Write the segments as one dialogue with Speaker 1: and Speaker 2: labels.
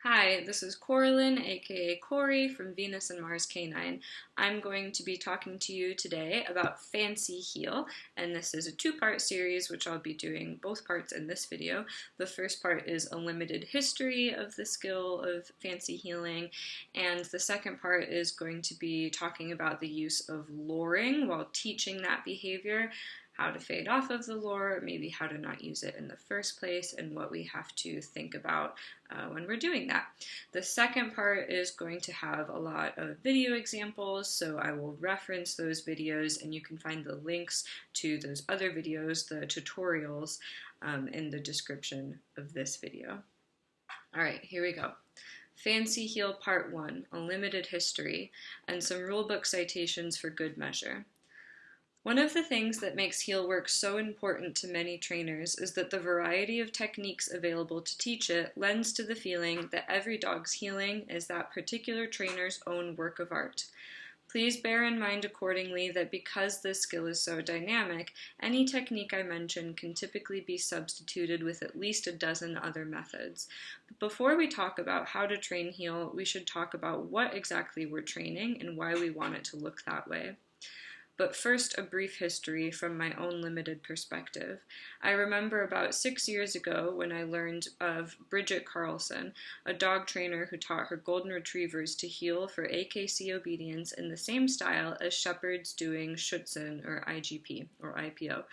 Speaker 1: Hi, this is Coraline, aka Corey from Venus and Mars Canine. I'm going to be talking to you today about Fancy Heel, and this is a two-part series which I'll be doing both parts in this video. The first part is a limited history of the skill of fancy heeling, and the second part is going to be talking about the use of luring while teaching that behavior, how to fade off of the lure, maybe how to not use it in the first place, and what we have to think about when we're doing that. The second part is going to have a lot of video examples, so I will reference those videos, and you can find the links to those other videos, the tutorials, in the description of this video. All right, here we go. Fancy Heel Part 1, a limited history, and some rulebook citations for good measure. One of the things that makes heel work so important to many trainers is that the variety of techniques available to teach it lends to the feeling that every dog's heeling is that particular trainer's own work of art. Please bear in mind accordingly that because this skill is so dynamic, any technique I mention can typically be substituted with at least a dozen other methods. But before we talk about how to train heel, we should talk about what exactly we're training and why we want it to look that way. But first, a brief history from my own limited perspective. I remember about 6 years ago when I learned of Bridget Carlson, a dog trainer who taught her golden retrievers to heel for AKC obedience in the same style as shepherds doing Schutzhund or IGP or IPO,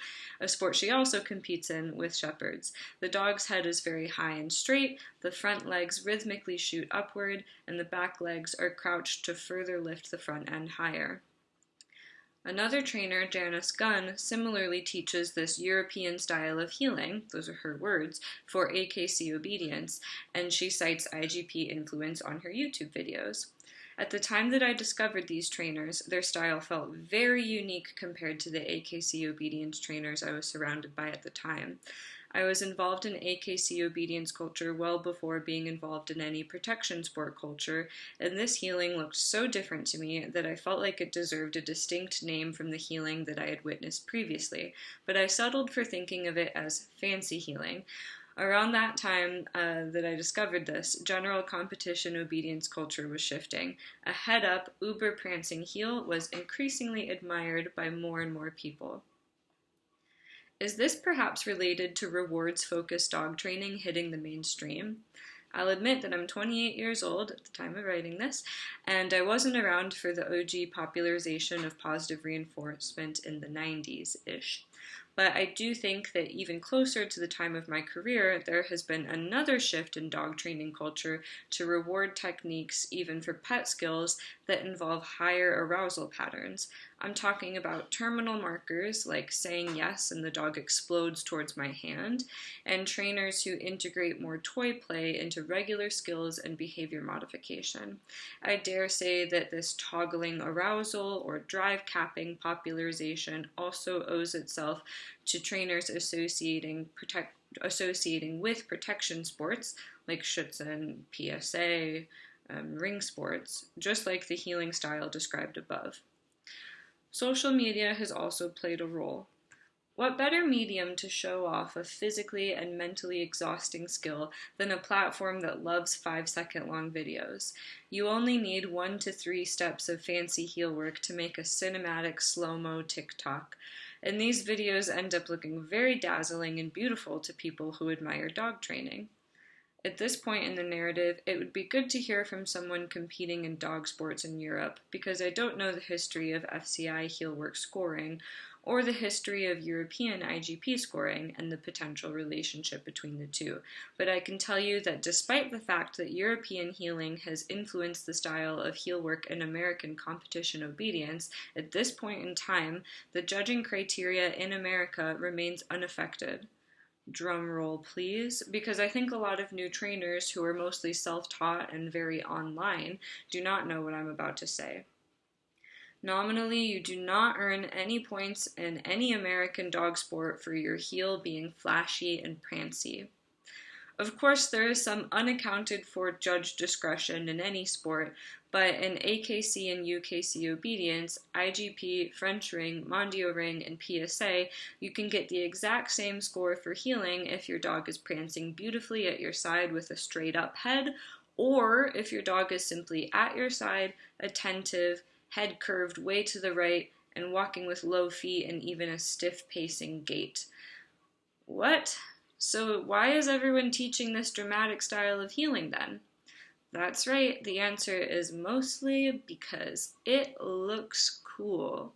Speaker 1: a sport she also competes in with shepherds. The dog's head is very high and straight, the front legs rhythmically shoot upward, and the back legs are crouched to further lift the front end higher. Another trainer, Janice Gunn, similarly teaches this European style of heeling, those are her words, for AKC obedience, and she cites IGP influence on her YouTube videos. At the time that I discovered these trainers, their style felt very unique compared to the AKC obedience trainers I was surrounded by at the time. I was involved in AKC obedience culture well before being involved in any protection sport culture, and this heeling looked so different to me that I felt like it deserved a distinct name from the heeling that I had witnessed previously, but I settled for thinking of it as fancy heeling. Around that time that I discovered this, general competition obedience culture was shifting. A head-up, uber-prancing heel was increasingly admired by more and more people. Is this perhaps related to rewards-focused dog training hitting the mainstream? I'll admit that I'm 28 years old at the time of writing this, and I wasn't around for the OG popularization of positive reinforcement in the 90s-ish. But I do think that even closer to the time of my career, there has been another shift in dog training culture to reward techniques, even for pet skills, that involve higher arousal patterns. I'm talking about terminal markers, like saying yes and the dog explodes towards my hand, and trainers who integrate more toy play into regular skills and behavior modification. I dare say that this toggling arousal or drive capping popularization also owes itself to trainers associating with protection sports like Schutzhund, PSA, ring sports, just like the heeling style described above. Social media has also played a role. What better medium to show off a physically and mentally exhausting skill than a platform that loves 5-second long videos? You only need 1 to 3 steps of fancy heel work to make a cinematic slow-mo TikTok, and these videos end up looking very dazzling and beautiful to people who admire dog training. At this point in the narrative, it would be good to hear from someone competing in dog sports in Europe, because I don't know the history of FCI heel work scoring, or the history of European IGP scoring and the potential relationship between the two. But I can tell you that despite the fact that European heeling has influenced the style of heel work in American competition obedience, at this point in time, the judging criteria in America remains unaffected. Drum roll, please, because I think a lot of new trainers who are mostly self-taught and very online do not know what I'm about to say. Nominally, you do not earn any points in any American dog sport for your heel being flashy and prancy. Of course, there is some unaccounted for judge discretion in any sport, but in AKC and UKC obedience, IGP, French ring, Mondio ring, and PSA, you can get the exact same score for heeling if your dog is prancing beautifully at your side with a straight up head, or if your dog is simply at your side, attentive, head curved way to the right, and walking with low feet and even a stiff pacing gait. What? So why is everyone teaching this dramatic style of heeling then? That's right, the answer is mostly because it looks cool.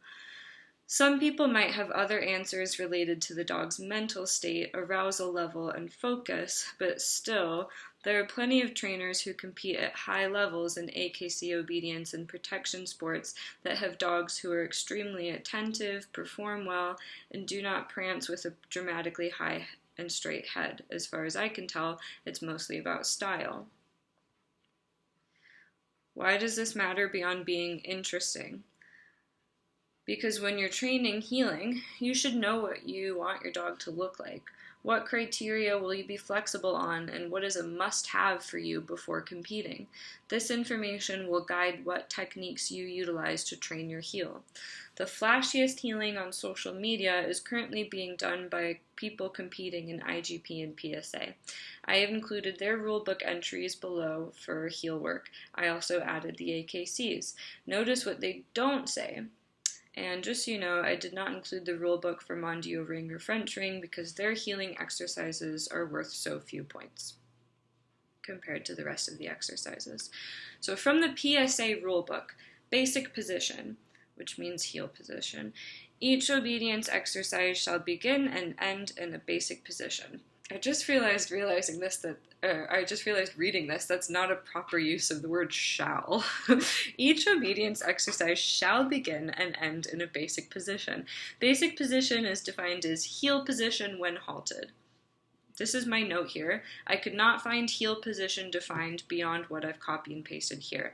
Speaker 1: Some people might have other answers related to the dog's mental state, arousal level, and focus, but still, there are plenty of trainers who compete at high levels in AKC obedience and protection sports that have dogs who are extremely attentive, perform well, and do not prance with a dramatically high and straight head. As far as I can tell, it's mostly about style. Why does this matter beyond being interesting? Because when you're training heeling, you should know what you want your dog to look like. What criteria will you be flexible on, and what is a must-have for you before competing? This information will guide what techniques you utilize to train your heel. The flashiest heeling on social media is currently being done by people competing in IGP and PSA. I have included their rulebook entries below for heel work. I also added the AKCs. Notice what they don't say. And just so you know, I did not include the rulebook for Mondio Ring or French Ring because their heeling exercises are worth so few points compared to the rest of the exercises. So from the PSA rulebook, basic position, which means heel position, each obedience exercise shall begin and end in a basic position. I just realized reading this, that's not a proper use of the word shall. Each obedience exercise shall begin and end in a basic position. Basic position is defined as heel position when halted. This is my note here. I could not find heel position defined beyond what I've copied and pasted here.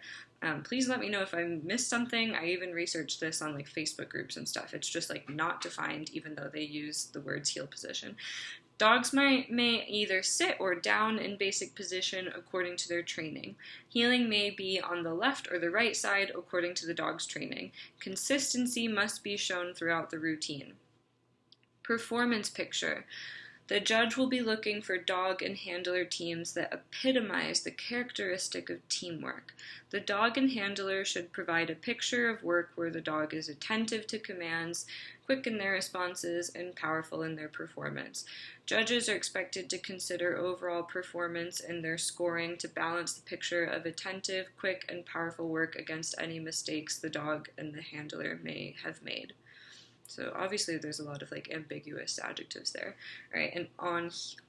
Speaker 1: Please let me know if I missed something. I even researched this on Facebook groups and stuff. It's just not defined even though they use the words heel position. Dogs may either sit or down in basic position according to their training. Heeling may be on the left or the right side according to the dog's training. Consistency must be shown throughout the routine. Performance picture. The judge will be looking for dog and handler teams that epitomize the characteristic of teamwork. The dog and handler should provide a picture of work where the dog is attentive to commands, quick in their responses, and powerful in their performance. Judges are expected to consider overall performance in their scoring to balance the picture of attentive, quick, and powerful work against any mistakes the dog and the handler may have made. So obviously there's a lot of ambiguous adjectives there. All right, and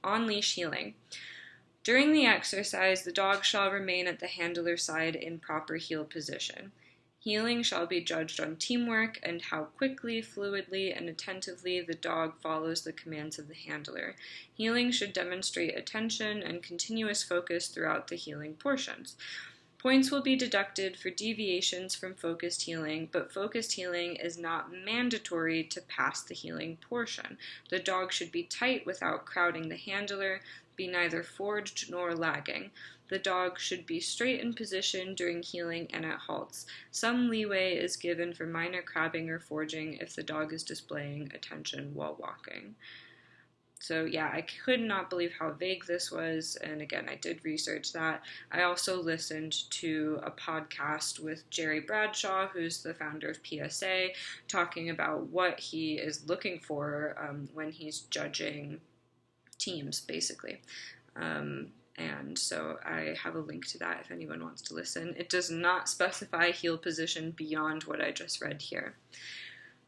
Speaker 1: on-leash heeling. During the exercise, the dog shall remain at the handler's side in proper heel position. Heeling shall be judged on teamwork and how quickly, fluidly, and attentively the dog follows the commands of the handler. Heeling should demonstrate attention and continuous focus throughout the heeling portions. Points will be deducted for deviations from focused heeling, but focused heeling is not mandatory to pass the heeling portion. The dog should be tight without crowding the handler, be neither forged nor lagging. The dog should be straight in position during heeling and at halts. Some leeway is given for minor crabbing or forging if the dog is displaying attention while walking. So yeah, I could not believe how vague this was, and again, I did research that. I also listened to a podcast with Jerry Bradshaw, who's the founder of PSA, talking about what he is looking for when he's judging teams, basically. And so I have a link to that if anyone wants to listen. It does not specify heel position beyond what I just read here.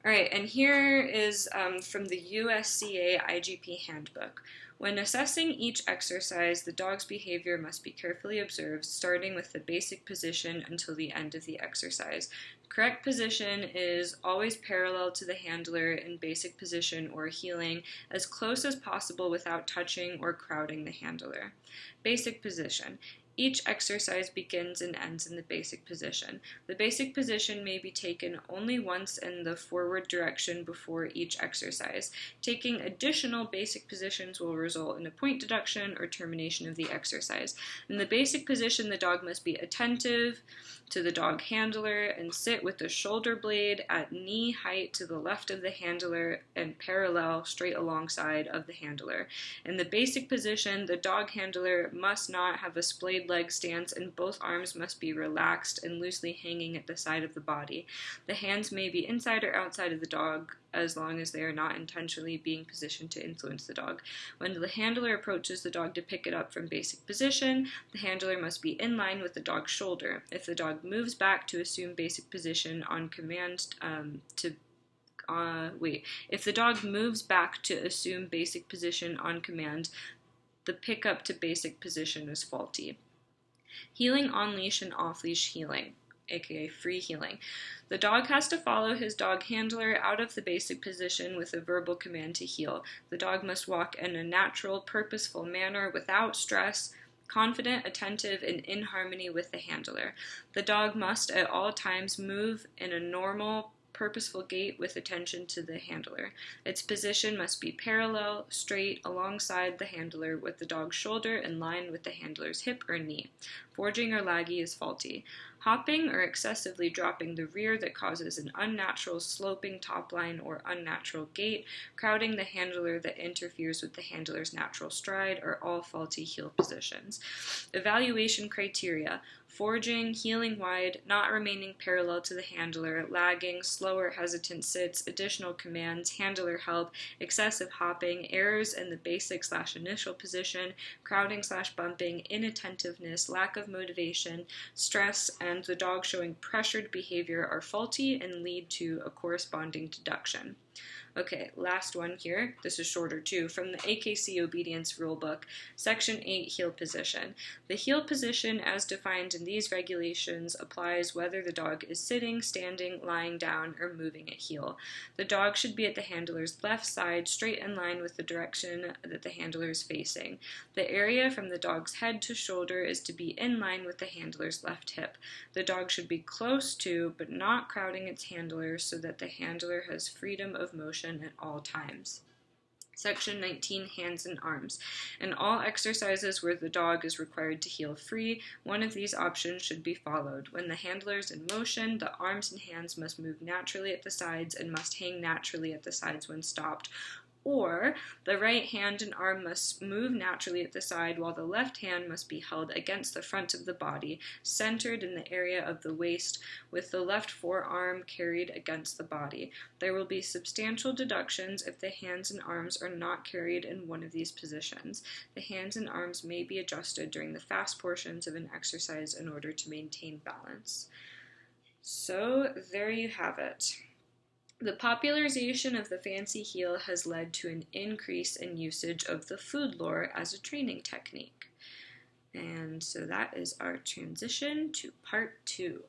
Speaker 1: All right, and here is from the USCA IGP Handbook. When assessing each exercise, the dog's behavior must be carefully observed, starting with the basic position until the end of the exercise. Correct position is always parallel to the handler in basic position or heeling, as close as possible without touching or crowding the handler. Basic position. Each exercise begins and ends in the basic position. The basic position may be taken only once in the forward direction before each exercise. Taking additional basic positions will result in a point deduction or termination of the exercise. In the basic position, the dog must be attentive to the dog handler and sit with the shoulder blade at knee height to the left of the handler and parallel straight alongside of the handler. In the basic position, the dog handler must not have a splayed straight leg stance, and both arms must be relaxed and loosely hanging at the side of the body. The hands may be inside or outside of the dog as long as they are not intentionally being positioned to influence the dog. When the handler approaches the dog to pick it up from basic position, the handler must be in line with the dog's shoulder. If the dog moves back to assume basic position on command if the dog moves back to assume basic position on command, the pickup to basic position is faulty. Heeling on leash and off leash heeling, aka free heeling. The dog has to follow his dog handler out of the basic position with a verbal command to heel. The dog must walk in a natural, purposeful manner without stress, confident, attentive, and in harmony with the handler. The dog must at all times move in a normal, purposeful gait with attention to the handler. Its position must be parallel, straight, alongside the handler, with the dog's shoulder in line with the handler's hip or knee. Forging or laggy is faulty. Hopping or excessively dropping the rear that causes an unnatural sloping top line or unnatural gait, crowding the handler that interferes with the handler's natural stride are all faulty heel positions. Evaluation criteria: forging, heeling wide, not remaining parallel to the handler, lagging, slower hesitant sits, additional commands, handler help, excessive hopping, errors in the basic/initial position, crowding/bumping, inattentiveness, lack of motivation, stress, and the dog showing pressured behavior are faulty and lead to a corresponding deduction. Okay, last one here. This is shorter too. From the AKC Obedience Rulebook, Section 8, Heel Position. The heel position as defined in these regulations applies whether the dog is sitting, standing, lying down, or moving at heel. The dog should be at the handler's left side, straight in line with the direction that the handler is facing. The area from the dog's head to shoulder is to be in line with the handler's left hip. The dog should be close to, but not crowding its handler so that the handler has freedom of motion at all times. Section 19, Hands and Arms. In all exercises where the dog is required to heel free, one of these options should be followed. When the handler is in motion, the arms and hands must move naturally at the sides and must hang naturally at the sides when stopped. Or, the right hand and arm must move naturally at the side while the left hand must be held against the front of the body, centered in the area of the waist, with the left forearm carried against the body. There will be substantial deductions if the hands and arms are not carried in one of these positions. The hands and arms may be adjusted during the fast portions of an exercise in order to maintain balance. So, there you have it. The popularization of the fancy heel has led to an increase in usage of the food lore as a training technique. And so that is our transition to part 2.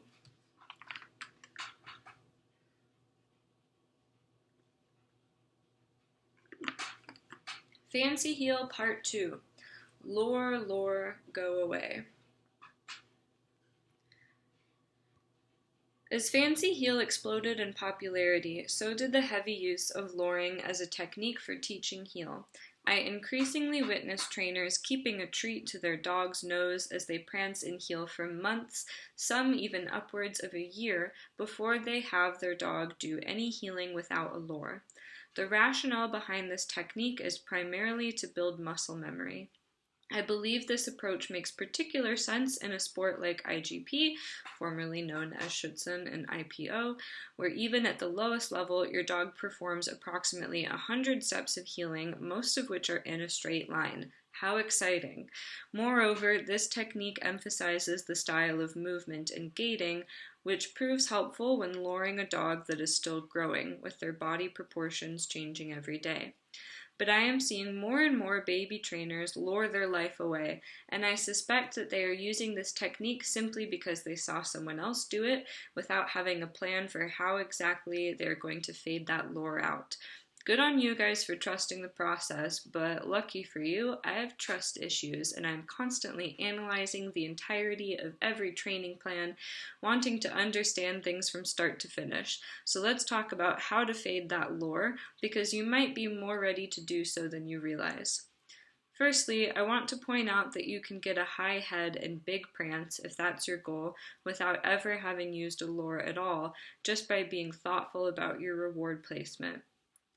Speaker 1: Fancy heel part 2. Lore, lore, go away. As fancy heel exploded in popularity, so did the heavy use of loring as a technique for teaching heel. I increasingly witness trainers keeping a treat to their dog's nose as they prance in heel for months, some even upwards of a year, before they have their dog do any heeling without a lore. The rationale behind this technique is primarily to build muscle memory. I believe this approach makes particular sense in a sport like IGP, formerly known as Schutzhund and IPO, where even at the lowest level, your dog performs approximately 100 steps of heeling, most of which are in a straight line. How exciting! Moreover, this technique emphasizes the style of movement and gaiting, which proves helpful when luring a dog that is still growing, with their body proportions changing every day. But I am seeing more and more baby trainers lure their life away, and I suspect that they are using this technique simply because they saw someone else do it without having a plan for how exactly they're going to fade that lure out. Good on you guys for trusting the process, but lucky for you, I have trust issues and I'm constantly analyzing the entirety of every training plan, wanting to understand things from start to finish. So let's talk about how to fade that lure, because you might be more ready to do so than you realize. Firstly, I want to point out that you can get a high head and big prance, if that's your goal, without ever having used a lure at all, just by being thoughtful about your reward placement.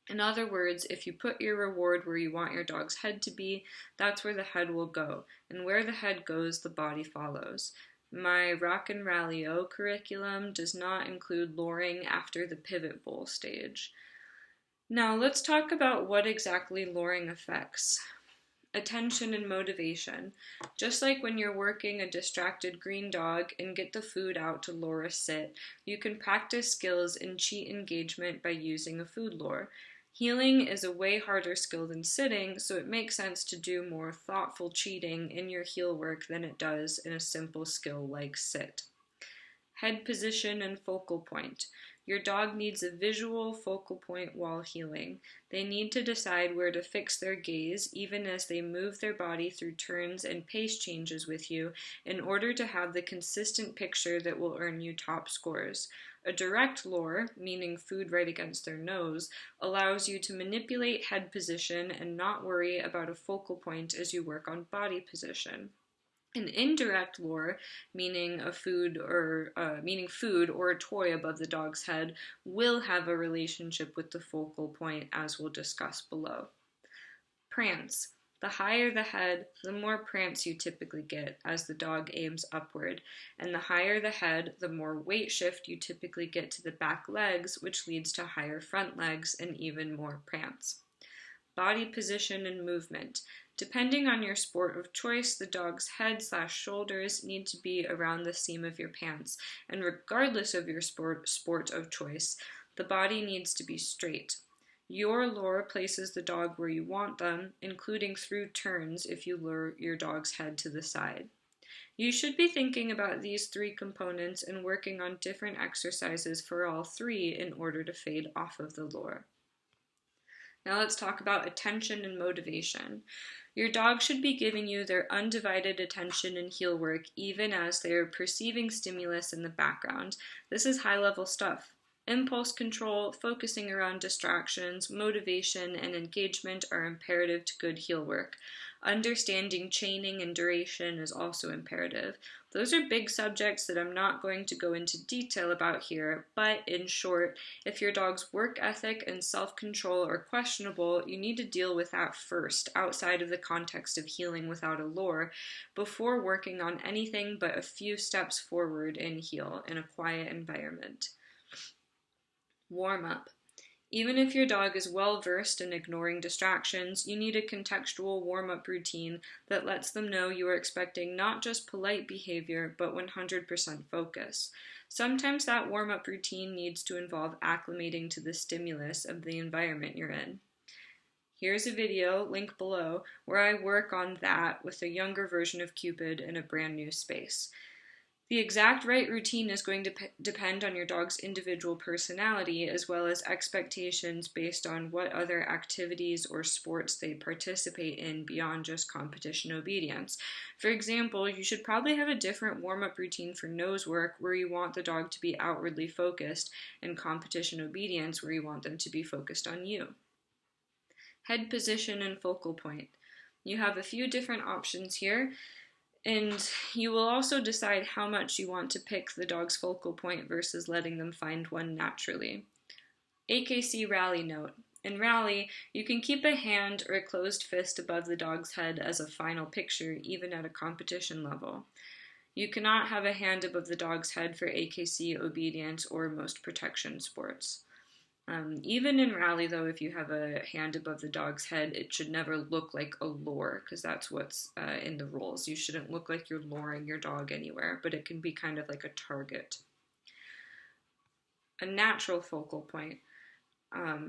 Speaker 1: In other words, if you put your reward where you want your dog's head to be, that's where the head will go, and where the head goes, the body follows. My Rock and Rally-O curriculum does not include luring after the pivot bowl stage. Now let's talk about what exactly luring affects. Attention and motivation. Just like when you're working a distracted green dog and get the food out to lure a sit, you can practice skills in cheat engagement by using a food lure. Heeling is a way harder skill than sitting, so it makes sense to do more thoughtful cheating in your heel work than it does in a simple skill like sit. Head position and focal point. Your dog needs a visual focal point while heeling. They need to decide where to fix their gaze even as they move their body through turns and pace changes with you in order to have the consistent picture that will earn you top scores. A direct lure, meaning food right against their nose, allows you to manipulate head position and not worry about a focal point as you work on body position. An indirect lure, meaning food or a toy above the dog's head, will have a relationship with the focal point, as we'll discuss below. Prance. The higher the head, the more prance you typically get as the dog aims upward, and the higher the head, the more weight shift you typically get to the back legs, which leads to higher front legs and even more prance. Body position and movement. Depending on your sport of choice, the dog's head/shoulders need to be around the seam of your pants, and regardless of your sport of choice, the body needs to be straight. Your lure places the dog where you want them, including through turns if you lure your dog's head to the side. You should be thinking about these three components and working on different exercises for all three in order to fade off of the lure. Now let's talk about attention and motivation. Your dog should be giving you their undivided attention in heel work even as they are perceiving stimulus in the background. This is high-level stuff. Impulse control, focusing around distractions, motivation, and engagement are imperative to good heel work. Understanding chaining and duration is also imperative. Those are big subjects that I'm not going to go into detail about here, but in short, if your dog's work ethic and self-control are questionable, you need to deal with that first, outside of the context of heeling without a lure, before working on anything but a few steps forward in heel in a quiet environment. Warm up. Even if your dog is well versed in ignoring distractions, you need a contextual warm-up routine that lets them know you are expecting not just polite behavior, but 100% focus. Sometimes that warm-up routine needs to involve acclimating to the stimulus of the environment you're in. Here's a video, link below, where I work on that with a younger version of Cupid in a brand new space. The exact right routine is going to depend on your dog's individual personality as well as expectations based on what other activities or sports they participate in beyond just competition obedience. For example, you should probably have a different warm-up routine for nose work where you want the dog to be outwardly focused and competition obedience where you want them to be focused on you. Head position and focal point. You have a few different options here. And you will also decide how much you want to pick the dog's focal point versus letting them find one naturally. AKC Rally note. In Rally, you can keep a hand or a closed fist above the dog's head as a final picture, even at a competition level. You cannot have a hand above the dog's head for AKC obedience or most protection sports. Even in Rally, though, if you have a hand above the dog's head, it should never look like a lure, because that's what's in the rules. You shouldn't look like you're luring your dog anywhere, but it can be kind of like a target. A natural focal point.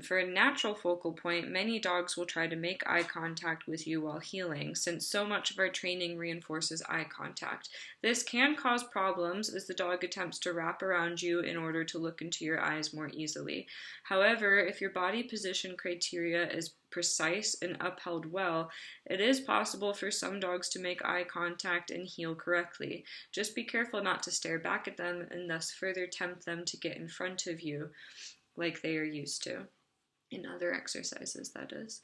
Speaker 1: For a natural focal point, many dogs will try to make eye contact with you while heeling, since so much of our training reinforces eye contact. This can cause problems as the dog attempts to wrap around you in order to look into your eyes more easily. However, if your body position criteria is precise and upheld well, it is possible for some dogs to make eye contact and heel correctly. Just be careful not to stare back at them and thus further tempt them to get in front of you like they are used to. in other exercises, that is.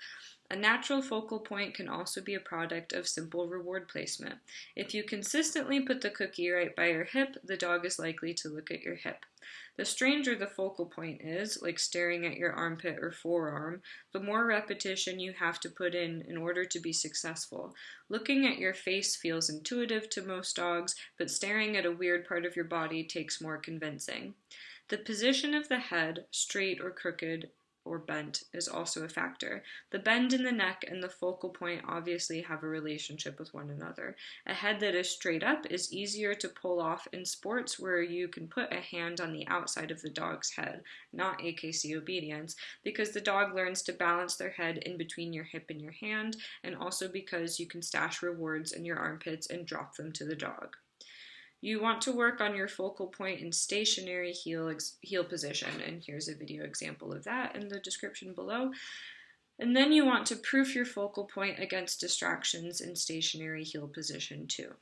Speaker 1: A natural focal point can also be a product of simple reward placement. If you consistently put the cookie right by your hip, the dog is likely to look at your hip. The stranger the focal point is, like staring at your armpit or forearm, the more repetition you have to put in order to be successful. Looking at your face feels intuitive to most dogs, but staring at a weird part of your body takes more convincing. The position of the head, straight or crooked, or bent, is also a factor. The bend in the neck and the focal point obviously have a relationship with one another. A head that is straight up is easier to pull off in sports where you can put a hand on the outside of the dog's head, not AKC obedience, because the dog learns to balance their head in between your hip and your hand, and also because you can stash rewards in your armpits and drop them to the dog. You want to work on your focal point in stationary heel position, and here's a video example of that in the description below. And then you want to proof your focal point against distractions in stationary heel position too.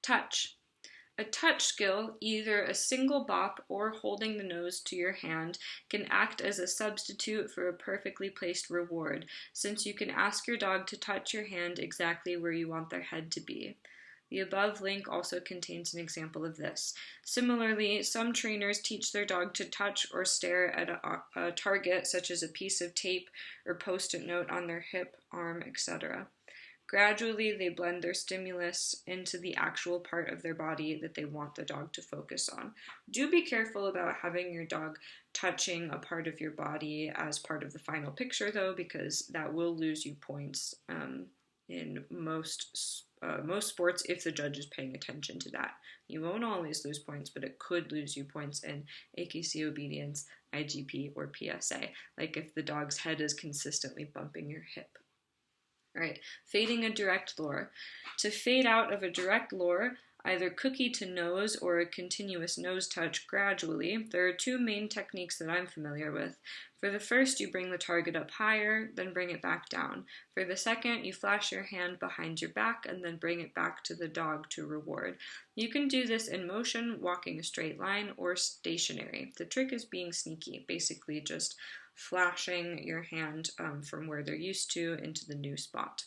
Speaker 1: Touch. A touch skill, either a single bop or holding the nose to your hand, can act as a substitute for a perfectly placed reward, since you can ask your dog to touch your hand exactly where you want their head to be. The above link also contains an example of this. Similarly, some trainers teach their dog to touch or stare at a target, such as a piece of tape or post-it note on their hip, arm, etc. Gradually, they blend their stimulus into the actual part of their body that they want the dog to focus on. Do be careful about having your dog touching a part of your body as part of the final picture, though, because that will lose you points in most sports if the judge is paying attention to that. You won't always lose points, but it could lose you points in AKC obedience, IGP, or PSA, like if the dog's head is consistently bumping your hip. All right, fading a direct lure. To fade out of a direct lure, either cookie to nose or a continuous nose touch gradually, there are two main techniques that I'm familiar with. For the first, you bring the target up higher, then bring it back down. For the second, you flash your hand behind your back and then bring it back to the dog to reward. You can do this in motion, walking a straight line, or stationary. The trick is being sneaky, basically just flashing your hand from where they're used to into the new spot.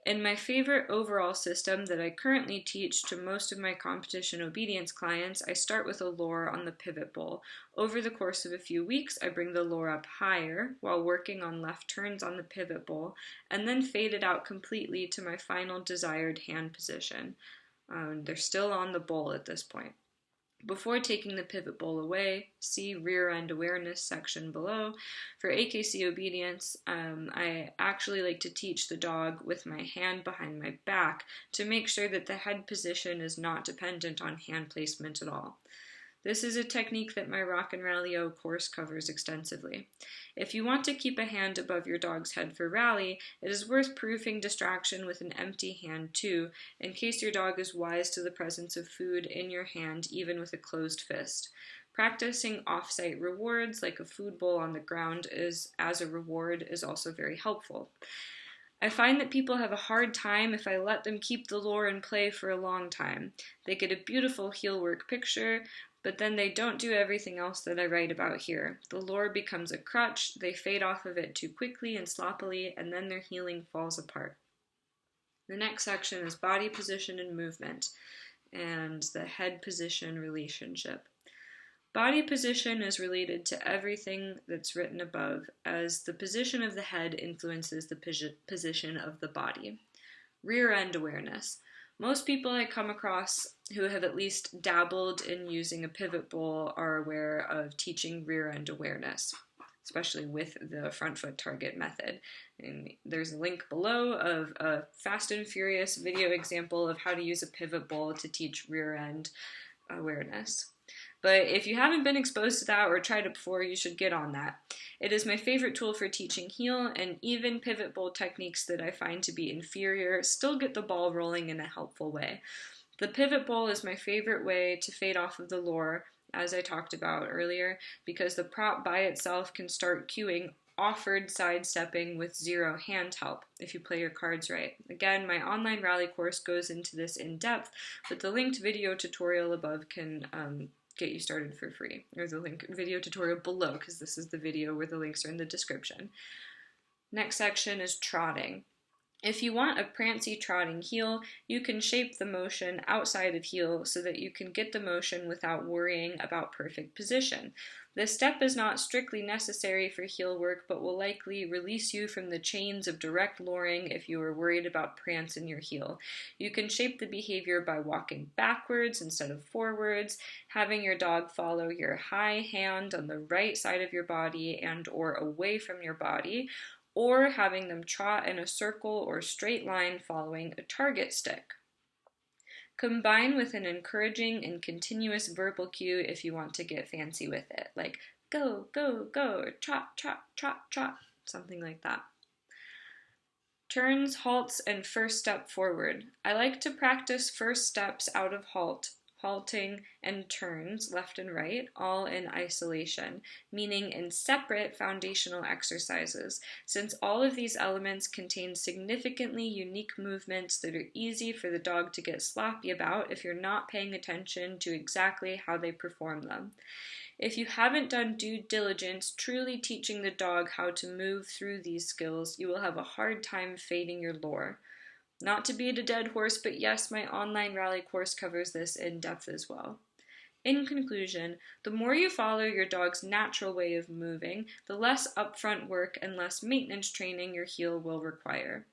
Speaker 1: In my favorite overall system that I currently teach to most of my competition obedience clients, I start with a lure on the pivot bowl. Over the course of a few weeks, I bring the lure up higher while working on left turns on the pivot bowl, and then fade it out completely to my final desired hand position. They're still on the bowl at this point. Before taking the pivot bowl away, see rear end awareness section below. For AKC obedience, I actually like to teach the dog with my hand behind my back to make sure that the head position is not dependent on hand placement at all. This is a technique that my Rock and Rally-O course covers extensively. If you want to keep a hand above your dog's head for rally, it is worth proofing distraction with an empty hand too, in case your dog is wise to the presence of food in your hand even with a closed fist. Practicing off-site rewards, like a food bowl on the ground as a reward, is also very helpful. I find that people have a hard time if I let them keep the lure in play for a long time. They get a beautiful heel work picture, but then they don't do everything else that I write about here. The lure becomes a crutch, they fade off of it too quickly and sloppily, and then their healing falls apart. The next section is body position and movement, and the head position relationship. Body position is related to everything that's written above, as the position of the head influences the position of the body. Rear end awareness. Most people I come across who have at least dabbled in using a pivot bowl are aware of teaching rear end awareness, especially with the front foot target method. And there's a link below of a fast and furious video example of how to use a pivot bowl to teach rear end awareness. But if you haven't been exposed to that or tried it before, you should get on that. It is my favorite tool for teaching heel, and even pivot bowl techniques that I find to be inferior still get the ball rolling in a helpful way. The pivot bowl is my favorite way to fade off of the lure, as I talked about earlier, because the prop by itself can start cueing offered sidestepping with zero hand help if you play your cards right. Again, my online rally course goes into this in depth, but the linked video tutorial above can get you started for free. There's a link video tutorial below because this is the video where the links are in the description. Next section is trotting. If you want a prancy trotting heel, you can shape the motion outside of heel so that you can get the motion without worrying about perfect position. This step is not strictly necessary for heel work, but will likely release you from the chains of direct luring if you are worried about prance in your heel. You can shape the behavior by walking backwards instead of forwards, having your dog follow your high hand on the right side of your body and or away from your body, or having them trot in a circle or straight line following a target stick. Combine with an encouraging and continuous verbal cue if you want to get fancy with it, like go, go, go, or trot, trot, trot, trot, something like that. Turns, halts, and first step forward. I like to practice first steps out of halting, and turns, left and right, all in isolation, meaning in separate foundational exercises, since all of these elements contain significantly unique movements that are easy for the dog to get sloppy about if you're not paying attention to exactly how they perform them. If you haven't done due diligence truly teaching the dog how to move through these skills, you will have a hard time fading your lore. Not to beat a dead horse, but yes, my online rally course covers this in depth as well. In conclusion, the more you follow your dog's natural way of moving, the less upfront work and less maintenance training your heel will require.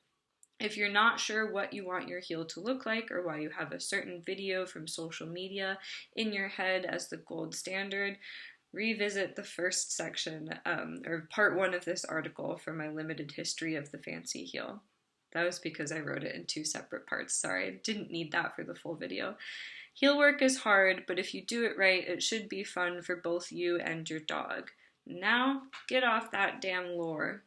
Speaker 1: If you're not sure what you want your heel to look like or why you have a certain video from social media in your head as the gold standard, revisit the first section, or part 1 of this article for my limited history of the fancy heel. That was because I wrote it in 2 separate parts. Sorry, I didn't need that for the full video. Heel work is hard, but if you do it right, it should be fun for both you and your dog. Now, get off that damn lure.